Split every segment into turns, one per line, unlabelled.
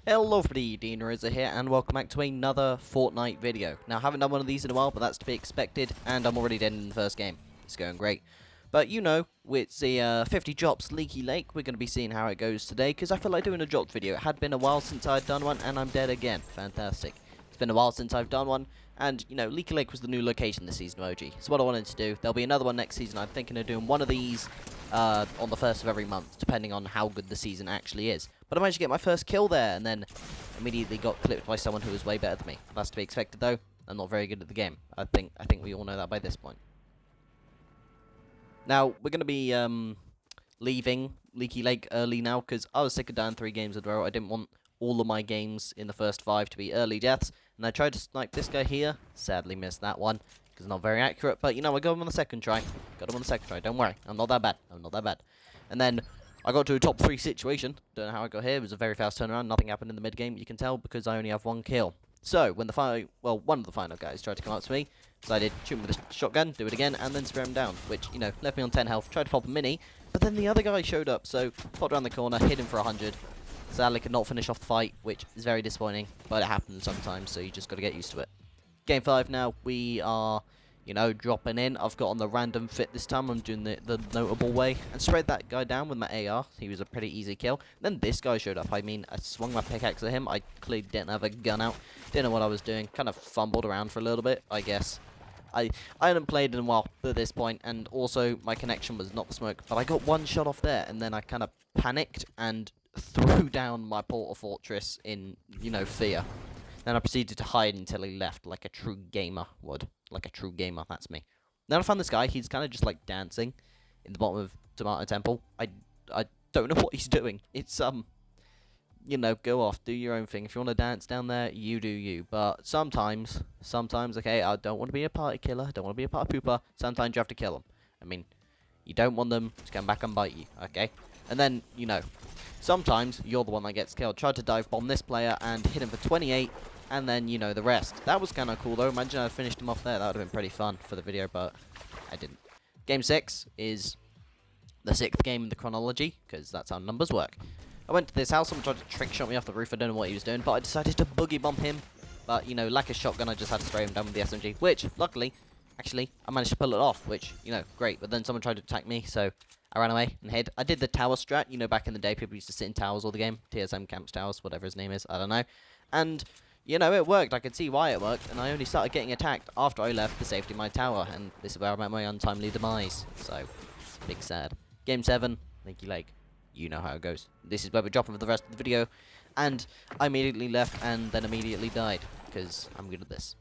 Hello everybody, Dean Rizza here, and welcome back to another Fortnite video. Now, I haven't done one of these in a while, but that's to be expected, and I'm already dead in the first game. It's going great. But you know, with the 50 drops Leaky Lake, we're going to be seeing how it goes today, because I feel like doing a dropped video. It had been a while since I'd done one, and I'm dead again. Fantastic. It's been a while since I've done one, and, you know, Leaky Lake was the new location this season, OG. So what I wanted to do, there'll be another one next season. I'm thinking of doing one of these on the first of every month, depending on how good the season actually is. But I managed to get my first kill there, and then immediately got clipped by someone who was way better than me. That's to be expected, though. I'm not very good at the game. I think we all know that by this point. Now, we're going to be leaving Leaky Lake early now, because I was sick of down 3 games in a row. I didn't want all of my games in the first 5 to be early deaths, and I tried to snipe this guy here. Sadly missed that one, because it's not very accurate, but, you know, I got him on the second try. Don't worry. I'm not that bad. And then I got to a top 3 situation. Don't know how I got here. It was a very fast turnaround. Nothing happened in the mid game. You can tell because I only have 1 kill. So when one of the final guys tried to come up to me, decided to shoot him with a shotgun, do it again, and then spray him down, which, you know, left me on 10 health. Tried to pop a mini, but then the other guy showed up, so popped around the corner, hit him for 100. Sadly, could not finish off the fight, which is very disappointing, but it happens sometimes, so you just got to get used to it. Game 5 now. We are, you know, dropping in. I've got on the random fit this time. I'm doing the notable way. And sprayed that guy down with my AR. He was a pretty easy kill. Then this guy showed up. I mean, I swung my pickaxe at him. I clearly didn't have a gun out. Didn't know what I was doing. Kind of fumbled around for a little bit, I guess. I hadn't played in a while at this point, and also my connection was not the smoke. But I got 1 shot off there, and then I kind of panicked and threw down my portal fortress in, you know, fear. Then I proceeded to hide until he left, like a true gamer would. Like a true gamer, that's me. Then I found this guy. He's kind of just like dancing in the bottom of Tomato Temple. I don't know what he's doing. It's you know, go off, do your own thing. If you want to dance down there, you do you. But sometimes, okay, I don't want to be a party killer. I don't want to be a party pooper. Sometimes you have to kill them. I mean, you don't want them to come back and bite you, okay? And then, you know, sometimes you're the one that gets killed. Tried to dive bomb this player and hit him for 28. And then, you know, the rest. That was kind of cool, though. Imagine I finished him off there. That would have been pretty fun for the video, but I didn't. Game 6 is the 6th game in the chronology, because that's how numbers work. I went to this house. Someone tried to trick shot me off the roof. I don't know what he was doing, but I decided to boogie bomb him. But, you know, like a shotgun, I just had to spray him down with the SMG, which, luckily, actually, I managed to pull it off, which, you know, great. But then someone tried to attack me, so I ran away and hid. I did the tower strat. You know, back in the day, people used to sit in towers all the game. TSM Camps Towers, whatever his name is. I don't know. And you know, it worked. I could see why it worked, and I only started getting attacked after I left the safety of my tower, and this is where I met my untimely demise. So, big sad. Game 7, Leaky Lake. You know how it goes. This is where we're dropping for the rest of the video, and I immediately left and then immediately died, because I'm good at this.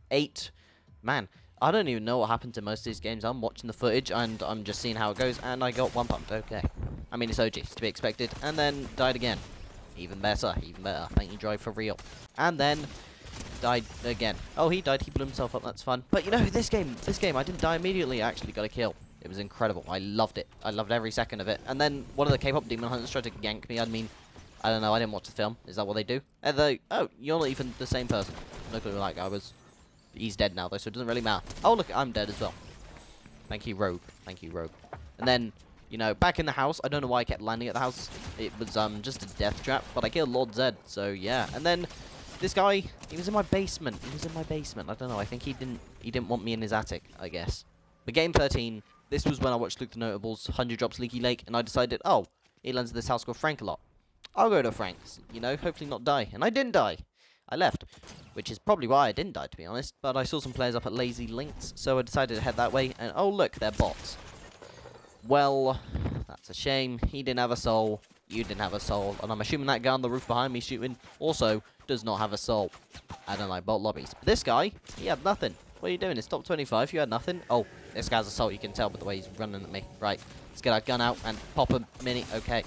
8. Man, I don't even know what happened to most of these games. I'm watching the footage, and I'm just seeing how it goes, and I got 1 pumped. Okay. I mean, it's OG. It's to be expected. And then died again. Even better, even better. Thank you, Drive, for real. And then died again. Oh, he died. He blew himself up. That's fun. But, you know, this game, I didn't die immediately. I actually got a kill. It was incredible. I loved it. I loved every second of it. And then one of the K-pop demon hunters tried to gank me. I mean, I don't know. I didn't watch the film. Is that what they do? Oh, you're not even the same person. No clue who that guy was. He's dead now, though, so it doesn't really matter. Oh, look, I'm dead as well. Thank you, Rogue. Thank you, Rogue. And then, you know, back in the house. I don't know why I kept landing at the house. It was just a death trap, but I killed Lord Zed, so yeah. And then this guy, he was in my basement. I don't know. I think he didn't want me in his attic, I guess. But game 13, this was when I watched Luke the Notables 100 drops Leaky Lake, and I decided, oh, he lands at this house called Frank a lot. I'll go to Frank's, you know, hopefully not die. And I didn't die. I left, which is probably why I didn't die, to be honest. But I saw some players up at Lazy Links, so I decided to head that way. And oh, look, they're bots. Well, that's a shame. He didn't have a soul. You didn't have a soul. And I'm assuming that guy on the roof behind me shooting also does not have a soul. I don't like bot lobbies. But this guy, he had nothing. What are you doing? It's top 25. You had nothing. Oh, this guy's a soul. You can tell by the way he's running at me. Right. Let's get our gun out and pop a mini. Okay.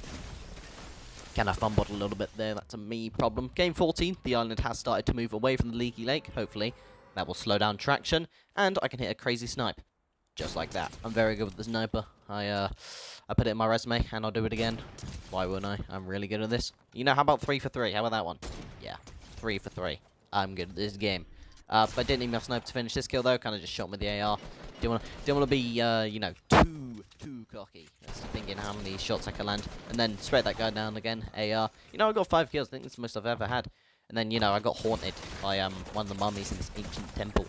Kind of fumbled a little bit there. That's a me problem. Game 14. The island has started to move away from the Leaky Lake. Hopefully, that will slow down traction. And I can hit a crazy snipe. Just like that. I'm very good with the sniper. I put it in my resume, and I'll do it again. Why wouldn't I? I'm really good at this. You know, how about 3 for 3? How about that one? Yeah, 3 for 3. I'm good at this game. But I didn't need my sniper to finish this kill, though. Kind of just shot with the AR. Didn't want to be, you know, too too cocky. That's thinking how many shots I can land. And then spray that guy down again. AR. You know, I got 5 kills. I think that's the most I've ever had. And then, you know, I got haunted by one of the mummies in this ancient temple.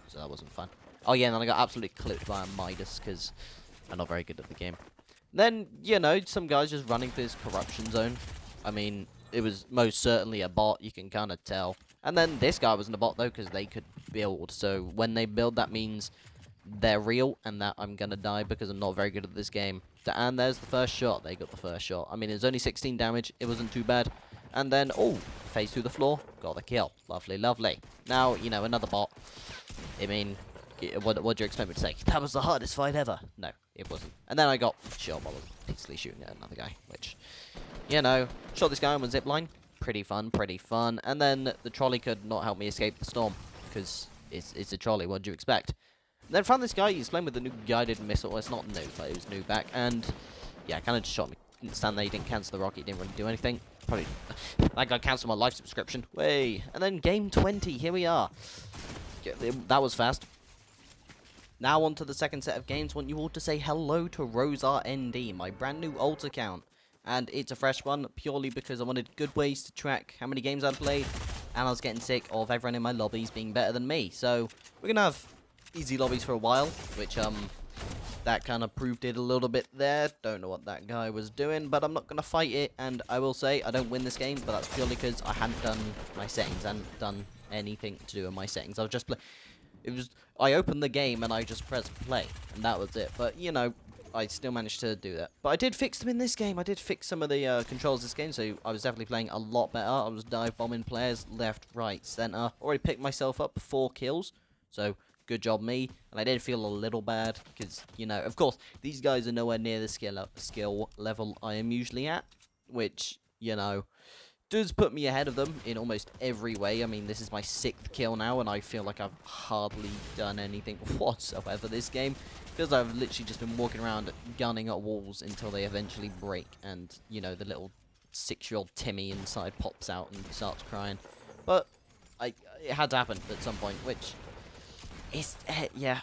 So that wasn't fun. Oh, yeah, and then I got absolutely clipped by a Midas because I'm not very good at the game. Then, you know, some guys just running through this corruption zone. I mean, it was most certainly a bot. You can kind of tell. And then this guy wasn't a bot, though, because they could build. So when they build, that means they're real and that I'm going to die because I'm not very good at this game. And there's the first shot. They got the first shot. I mean, it was only 16 damage. It wasn't too bad. And then, oh, phase through the floor. Got the kill. Lovely, lovely. Now, you know, another bot. I mean, what do you expect me to say? That was the hardest fight ever. No, it wasn't. And then I got shot while I was peacefully shooting at another guy, which, you know, shot this guy on a zipline. Pretty fun, pretty fun. And then the trolley could not help me escape the storm because it's a trolley. What do you expect? And then found this guy. He's playing with the new guided missile. Well, it's not new, but it was new back. And yeah, kind of just shot me. Didn't stand there. He didn't cancel the rocket. He didn't really do anything. Probably that guy cancelled my life subscription. Way. And then game 20. Here we are. That was fast. Now on to the second set of games. Want you all to say hello to RoseRND, my brand new alt account. And it's a fresh one purely because I wanted good ways to track how many games I'd played. And I was getting sick of everyone in my lobbies being better than me. So we're going to have easy lobbies for a while, which that kind of proved it a little bit there. Don't know what that guy was doing, but I'm not going to fight it. And I will say I don't win this game, but that's purely because I hadn't done my settings. I hadn't done anything to do with my settings. I was just I opened the game and I just pressed play, and that was it. But, you know, I still managed to do that. But I did fix them in this game. I did fix some of the controls this game, so I was definitely playing a lot better. I was dive bombing players left, right, center. Already picked myself up 4 kills, so good job me. And I did feel a little bad because, you know, of course, these guys are nowhere near the skill level I am usually at, which, you know, does put me ahead of them in almost every way. I mean, this is my 6th kill now, and I feel like I've hardly done anything whatsoever this game. Because I've literally just been walking around gunning at walls until they eventually break, and, you know, the little 6-year-old Timmy inside pops out and starts crying. But it had to happen at some point, which is, yeah,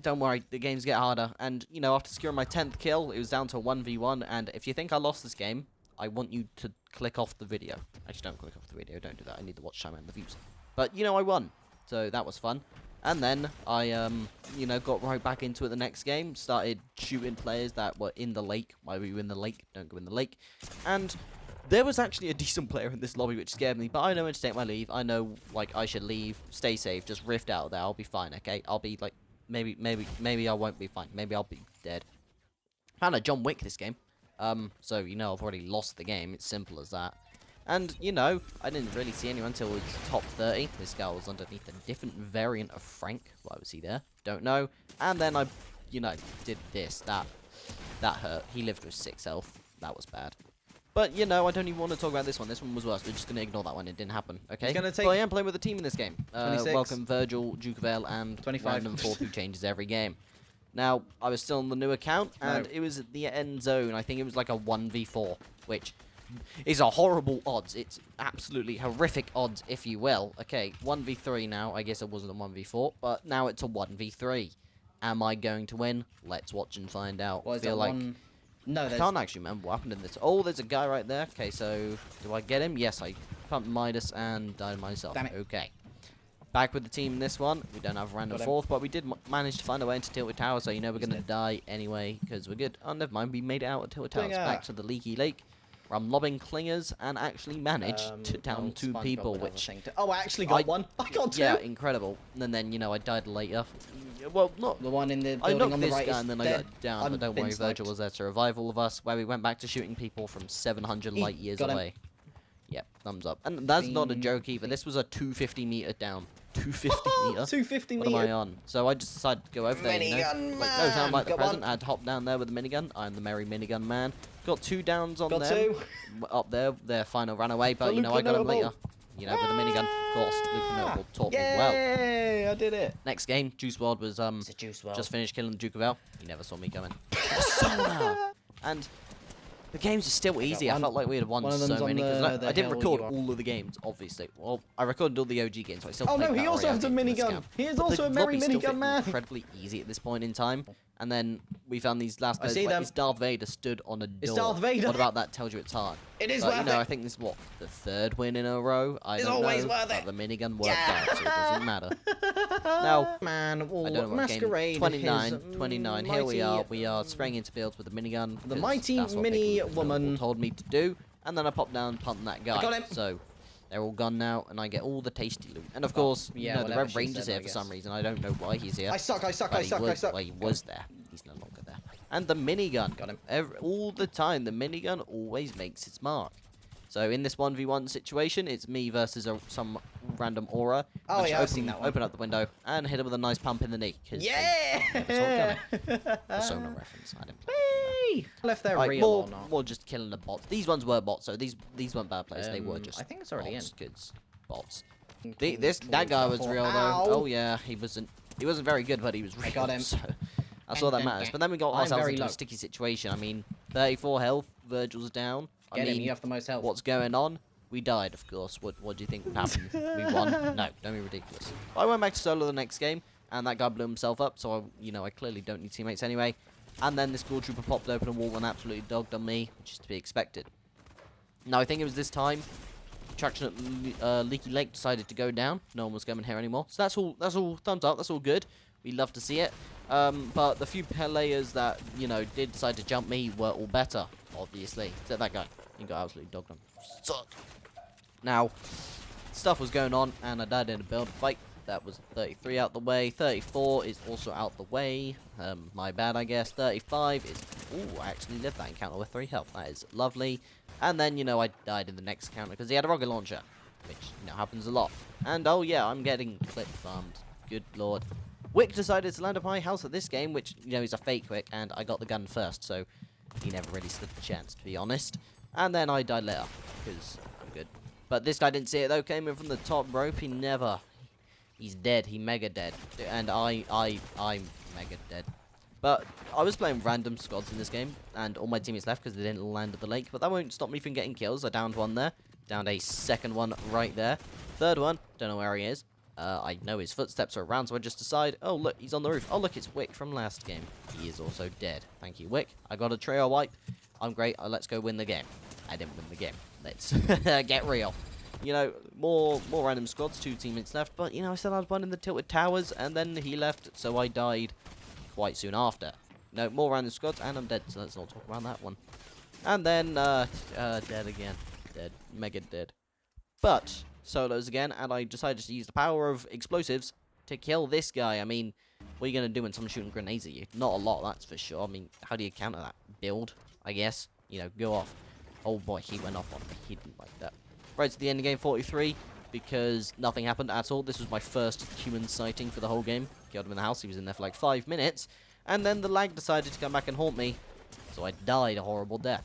don't worry, the games get harder. And, you know, after securing my 10th kill, it was down to 1v1, and if you think I lost this game, I want you to click off the video. Actually, don't click off the video. Don't do that. I need the watch time and the views. But, you know, I won. So that was fun. And then I, you know, got right back into it the next game. Started shooting players that were in the lake. Why were you in the lake? Don't go in the lake. And there was actually a decent player in this lobby, which scared me. But I know when to take my leave. I know, like, I should leave. Stay safe. Just rift out of there. I'll be fine, okay? I'll be, like, maybe I won't be fine. Maybe I'll be dead. Found a John Wick this game. So, you know, I've already lost the game. It's simple as that. And, you know, I didn't really see anyone until it was top 30. This guy was underneath a different variant of Frank. Why was he there? Don't know. And then I, you know, did this. That hurt. He lived with 6 health. That was bad. But, you know, I don't even want to talk about this one. This one was worse. We're just going to ignore that one. It didn't happen, okay? But I am playing with a team in this game. Welcome, Virgil, Duke of L, and
25.
Random Fourth, who changes every game. Now, I was still on the new account, and it was at the end zone. I think it was like a 1v4, which is a horrible odds. It's absolutely horrific odds, if you will. Okay, 1v3 now. I guess it wasn't a 1v4, but now it's a 1v3. Am I going to win? Let's watch and find out.
Well,
I feel like...
No,
I can't actually remember what happened in this. Oh, there's a guy right there. Okay, so do I get him? Yes, I pumped Midas and died myself.
Damn it.
Okay. Back with the team in this one. We don't have a random fourth, but we did manage to find a way into Tilted Tower, so you know we're going to die anyway, because we're good. Oh, never mind. We made it out of Tilted Towers. Back to the Leaky Lake, where I'm lobbing clingers and actually managed to down 2 people, which...
Oh, I actually got one. I got 2.
Yeah, incredible. And then, you know, I died later. Well, not...
The one in the
I
building
knocked
on the
this
right
guy and then I got down, but don't worry,
sniped.
Virgil was there to revive all of us, where we went back to shooting people from 700 light years away. Yep, thumbs up. And that's not a joke either. This was a 250 meter down. 250 meter?
250
what
meter?
am I on? So I just decided to go over there, you know?
Minigun
Like, no sound like the
Got
present.
one.
I had to hop down there with a minigun. I'm the merry minigun man. Got 2 downs on
Got
them.
2.
Up there. Their final ran away, but, you know, I got him later. You know, with the minigun. Of course, Luke Notable taught me well.
Yay, I did it.
Next game, Juice WRLD was,
It's a Juice WRLD.
just finished killing the Duke of L. He never saw me coming. And the games are still easy. I felt like we had won so many. Because I didn't record all of the games, obviously. Well, I recorded all the OG games, so I still played
no, he also has a minigun. He is also a merry minigun man.
Incredibly easy at this point in time. And then we found these last players.
see them.
This Darth Vader stood on a door.
It's Darth Vader.
What about that tells you it's hard?
It is
But,
worth
you know,
it.
I think this is what, the 3rd win in a row?
It's always worth
but
it.
the minigun worked
Yeah.
out, so it doesn't matter. Now,
man,
I don't know what
masquerade.
game. 29,
his
29. Here we are. We are spraying into fields with the minigun.
The
'cause
mighty
that's what
mini
Big
woman.
told me to do. And then I popped down and pumped that guy.
got him.
So they're all gone now, and I get all the tasty loot. And of course,
yeah,
the
whatever
Red
she
Ranger's
said,
here
I
for some
guess.
reason. I don't know why he's here.
I suck.
Well, he was there. He's no longer there. And the minigun.
Got him.
All the time, the minigun always makes its mark. So in this 1v1 situation, it's me versus some random aura.
Oh,
I
yeah,
just
I've seen that one.
Open up the window and hit him with a nice pump in the knee.
Yeah!
The Sona reference. I didn't play
Hey! Left there
Right,
real or
more,
not?
more just killing the bots. These ones were bots, so these weren't bad players. They were just
I think it's already
bots, 'cause bots.
in.
That guy was real
Ow.
though. Oh yeah, he wasn't very good, but he was real.
got him.
So that's all that matters. But then we got
I'm
ourselves
very
into a
low.
sticky situation. I mean, 34 health. Virgil's down.
Get
I mean,
him, you have the most health.
what's going on? We died, of course. What do you think would happen? We won? No, don't be ridiculous. I went back to solo the next game, and that guy blew himself up. So I clearly don't need teammates anyway. And then this Ghoul Trooper popped open a wall and absolutely dogged on me, which is to be expected. Now I think it was this time. Traction at Leaky Lake decided to go down. No one was coming here anymore. So that's all thumbs up. That's all good. We love to see it. But the few players that, did decide to jump me were all better, obviously. Except that guy. He got absolutely dogged on. Suck. Now, stuff was going on, and I died in a build fight. That was 33 out the way. 34 is also out the way. My bad, I guess. 35 is... Ooh, I actually lived that encounter with 3 health. That is lovely. And then, I died in the next encounter because he had a rocket launcher, which, happens a lot. And, oh yeah, I'm getting clip farmed. Good lord. Wick decided to land at my house at this game, which, is a fake Wick, and I got the gun first, so he never really stood a chance, to be honest. And then I died later, because I'm good. But this guy didn't see it, though. Came in from the top rope. He's dead. He mega dead. And I'm mega dead. But I was playing random squads in this game, and all my teammates left because they didn't land at the lake. But that won't stop me from getting kills. I downed one there. Downed a second one right there. Third one, don't know where he is. I know his footsteps are around, so I just decide, oh, look, he's on the roof. Oh, look, it's Wick from last game. He is also dead. Thank you, Wick. I got a trio wipe. I'm great. Let's go win the game. I didn't win the game. Let's get real. More random squads, 2 teammates left, but, I still had one in the tilted towers, and then he left, so I died quite soon after. No, more random squads, and I'm dead, so let's not talk about that one. And then, dead again. Dead. Mega dead. But, solos again, and I decided to use the power of explosives to kill this guy. I mean, what are you going to do when someone's shooting grenades at you? Not a lot, that's for sure. I mean, how do you counter that? Build, I guess. Go off. Oh boy, he went off on me. He didn't like that. Right to the end of game 43, because nothing happened at all. This was my first human sighting for the whole game. Killed him in the house. He was in there for like 5 minutes. And then the lag decided to come back and haunt me. So I died a horrible death.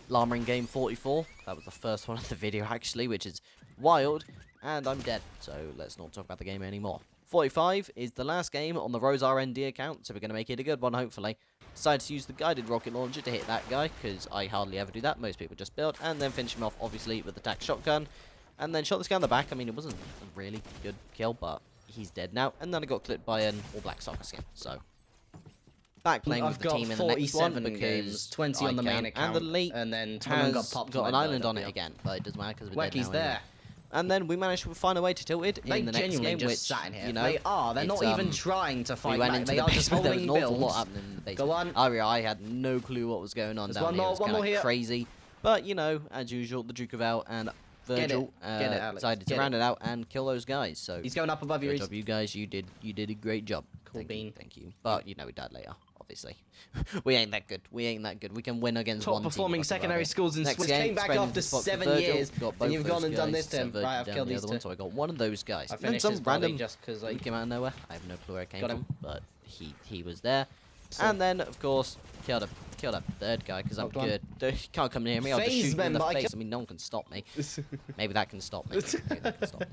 Llama in game 44. That was the first one of the video, actually, which is wild. And I'm dead. So let's not talk about the game anymore. 45 is the last game on the Rose RND account. So we're going to make it a good one, hopefully. Decided to use the guided rocket launcher to hit that guy, because I hardly ever do that. Most people just build, and then finish him off, obviously, with the tac shotgun. And then shot this guy in the back. I mean, it wasn't a really good kill, but he's dead now. And then I got clipped by an all-black soccer skin. So, back playing with the team in the next one, because
games, 20 on the main account,
and the late
and then someone
has
got
an island on it again, but it doesn't matter because we're dead
Wecky's
now
there.
anyway. And then we managed to find a way to tilted in the next game,
just
which,
sat in here.
They're
They're not even trying to
we
fight
went
back.
into
They
the
are just
basement. There was
holding
an awful lot
builds.
happening in the basement.
Go on.
I had no clue what was going on
There's
down
one
here.
more,
It was
one
kind
more here.
of crazy. But, as usual, the Duke of L and Virgil
Get it, Alex.
decided to
Get
round it out and kill those guys. So,
He's going up above you.
good job, you guys. You did a great job.
Cool bean.
Thank you. But, we died later, obviously. We ain't that good. We can win against
Top
one team.
performing secondary schools in
Next
Swiss
game,
came back
spraying
after
into spots for
7
Virgil,
years,
got both
and you've
those
gone and done
guys,
this to
so
him.
Virgil
Right, I've
down
killed
the
these
other one,
two.
so I got one of those guys.
I
And then
finished
some
his body
random
just because I
he came out of nowhere. I have no clue where it came
Got
from,
him.
but he was there. And then, of course, killed a third guy because I'm
Knocked one.
good. He can't come near me. I'll just
Phase
shoot him in the
them, but I
face. I mean, no one can stop me. Maybe that can stop me. Maybe that can stop me.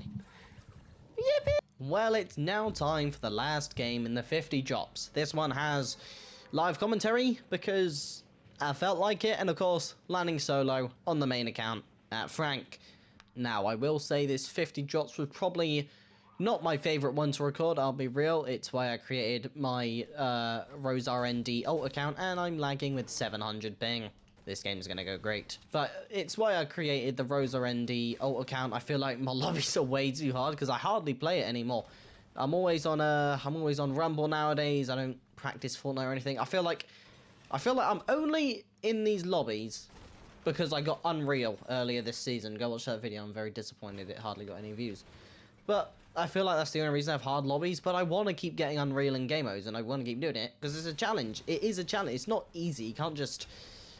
Well, it's now time for the last game in the 50 drops. This one has live commentary because I felt like it, and of course, landing solo on the main account at Frank. Now, I will say this 50 drops was probably Not my favorite one to record, I'll be real. It's why I created my Rose RND alt account, and I'm lagging with 700 ping. This game's gonna go great. But it's why I created the Rose RND alt account. I feel like my lobbies are way too hard because I hardly play it anymore. I'm always on Rumble nowadays. I don't practice Fortnite or anything. I feel like I'm only in these lobbies because I got Unreal earlier this season. Go watch that video. I'm very disappointed it hardly got any views. But I feel like that's the only reason I have hard lobbies, but I want to keep getting Unreal in game modes, and I want to keep doing it, because it's a challenge. It is a challenge. It's not easy. You can't just,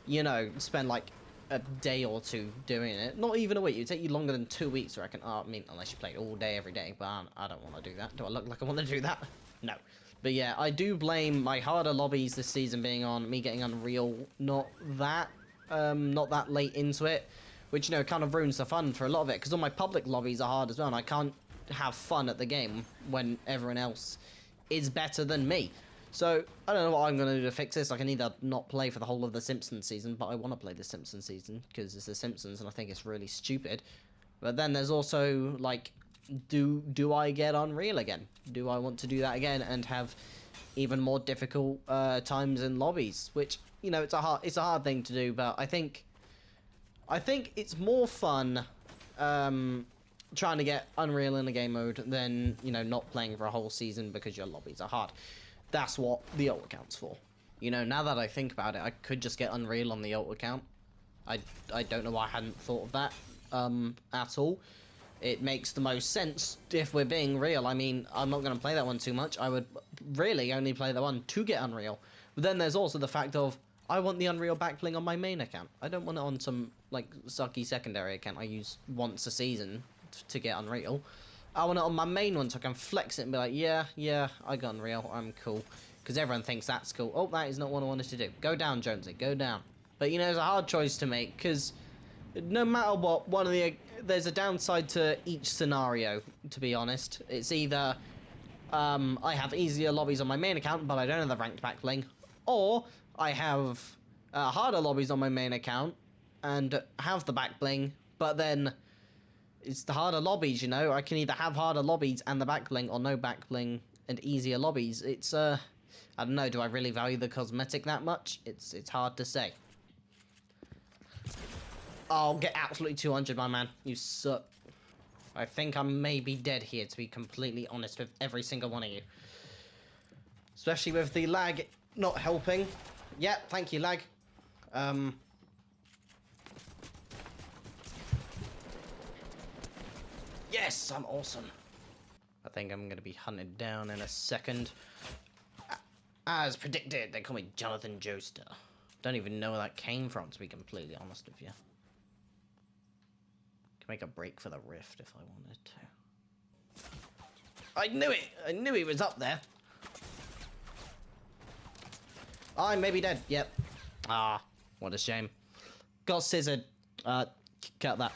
you know, spend, like, a day or two doing it. Not even a week. It would take you longer than 2 weeks, I reckon. Oh, I mean, unless you play it all day, every day, but I don't want to do that. Do I look like I want to do that? No. But yeah, I do blame my harder lobbies this season being on me getting Unreal not that late into it, which, you know, kind of ruins the fun for a lot of it, because all my public lobbies are hard as well, and I can't have fun at the game when everyone else is better than me. So I don't know what I'm going to do to fix this. I can either not play for the whole of the Simpsons season, but I want to play the Simpsons season because it's the Simpsons and I think it's really stupid. But then there's also, like, do I get Unreal again? Do I want to do that again and have even more difficult times in lobbies? Which, you know, it's a hard thing to do, but I think it's more fun trying to get Unreal in a game mode than, you know, not playing for a whole season because your lobbies are hard. That's what the alt account's for. You know, now that I think about it, I could just get Unreal on the alt account. I don't know why I hadn't thought of that at all. It makes the most sense if we're being real. I mean, I'm not going to play that one too much. I would really only play the one to get Unreal. But then there's also the fact of, I want the Unreal backbling on my main account. I don't want it on some, like, sucky secondary account I use once a season to get Unreal. I want it on my main one so I can flex it and be like, yeah, I got Unreal, I'm cool. Because everyone thinks that's cool. Oh, that is not what I wanted to do. Go down, Jonesy, go down. But, you know, it's a hard choice to make, because no matter what, there's a downside to each scenario, to be honest. It's either I have easier lobbies on my main account, but I don't have the ranked backbling, or I have harder lobbies on my main account and have the backbling, but then it's the harder lobbies, you know. I can either have harder lobbies and the backbling, or no backbling and easier lobbies. It's I don't know, do I really value the cosmetic that much? It's hard to say. Oh, get absolutely 200, my man. You suck. I think I may be dead here, to be completely honest with every single one of you. Especially with the lag not helping. Yeah, thank you, lag. Yes, I'm awesome. I think I'm gonna be hunted down in a second. As predicted, they call me Jonathan Joestar. Don't even know where that came from, to be completely honest with you. Could make a break for the rift if I wanted to. I knew it! I knew he was up there. I may be dead. Yep. Ah, what a shame. Got scissored. Cut that.